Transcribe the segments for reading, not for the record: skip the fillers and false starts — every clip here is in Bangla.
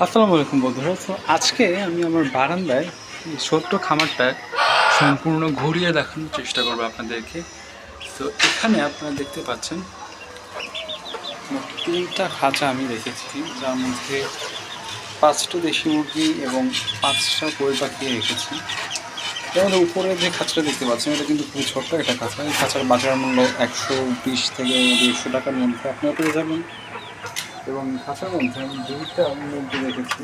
আসসালামু আলাইকুম বন্ধুরা। তো আজকে আমি আমার বারান্দায় এই ছোট্ট খামারটা সম্পূর্ণ ঘুরিয়ে দেখানোর চেষ্টা করবো আপনাদেরকে। তো এখানে আপনারা দেখতে পাচ্ছেন মোট ৩টা খাঁচা আমি রেখেছি, যার মধ্যে ৫টা দেশি মুরগি এবং ৫টা কোয়েল পাখি রেখেছি। যেমন উপরে যে খাঁচাটা দেখতে পাচ্ছেন, এটা কিন্তু খুবই ছোট্ট একটা খাঁচা। এই খাঁচার বাজার মূল্য ১২০ থেকে ১৫০ টাকার মধ্যে আপনারা পেয়ে যাবেন। এবং খাঁচার মধ্যে আমি ২টা মুরগি রেখেছি।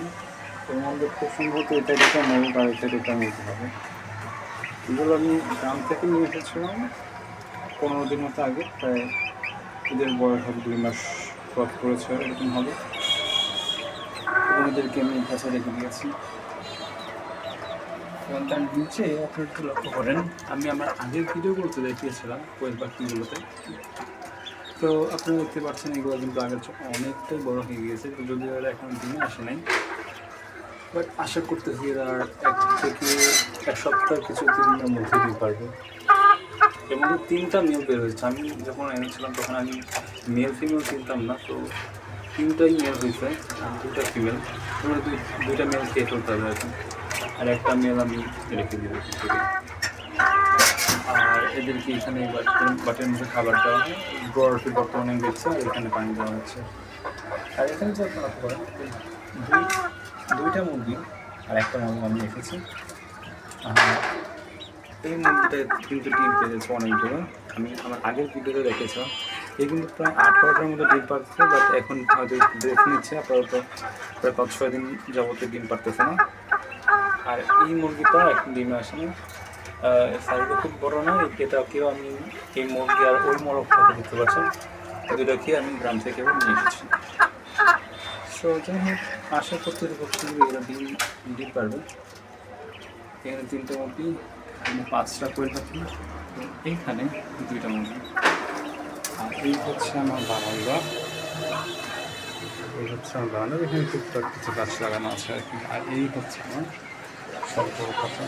এর মধ্যে খুব সম্ভবত এটা ২টা মোরগ আর এটা ২টা মুরগি হবে। এগুলো আমি গ্রাম থেকে নিয়ে এসেছিলাম ১৫ দিন মতো আগে। প্রায় এদের বয়স হবে ২ মাস ক্রস করেছে এরকম হবে। এবং এদেরকে আমি খাঁচায় রেখে দিয়েছি। এবং তার নিচে আপনারা একটু লক্ষ্য করেন, আমি আমার আগের ভিডিওগুলোতে দেখিয়েছিলাম কোয়েল পাখিগুলোতে। তো আপনারা দেখতে পাচ্ছেন এগুলো কিন্তু আগের চেয়ে অনেকটাই বড় হয়ে গিয়েছে। তো যদিও এরা এখন ডিমে আসে নাই, বাট আশা করতেছি এরা ১ থেকে ১ সপ্তাহ কিছু দিনের মধ্যে ডিম পারবে। এর মধ্যে ৩টা মেল বের হয়েছে। আমি যখন এনেছিলাম তখন আমি মেল ফিমেল চিনতাম না, তো ৩টাই মেল হয়েছে আর ২টা ফিমেল। এবার ২টা মেল খেয়ে ফেলতে হবে এখন, আর একটা মেল আমি রেখে দিব থেকে। আর এদেরকে এখানে বাটির মধ্যে খাবার দেওয়া হয়। ড্রয়ারটি বর্তমানে দেখছে, আর এখানে পানি দেওয়া হচ্ছে। আর এখানে যে আপনারা করেন, ২টা মুরগি আর একটা মুরগি আমি রেখেছি। এই মুরগিটা কিন্তু ডিম পেড়েছে অনেকগুলো। আমি আমার আগের ভিডিওতে দেখেছিলাম এই কিন্তু প্রায় ১৮টার মতো ডিম পারছে, বাট এখন হয়তো ব্রেক নিচ্ছে আপাতত। প্রায় ৫-৬ দিন যাবতীয় ডিম পারতেছে না। আর এই মুরগিটা এখন ডিমে আসেনি। সাইজটা খুব বড় না। এটাকেও আমি এই মুরগি আর ওই মোরগটাকে দেখতে পাচ্ছেন, এই দুটাকে আমি গ্রাম থেকে নিয়ে এসেছি। সো যাই হোক, আশা করতে এরা ডিম পারবে। এখানে ৩টা মুরগি, এখানে ৫টা কোয়েল পাখি, এইখানে ২টা মুরগি। আর এই হচ্ছে আমার বারান্দা। এখানে টুকটাক কিছু গাছ লাগানো আছে আর কি। আর এই হচ্ছে আমার সব বড় কথা।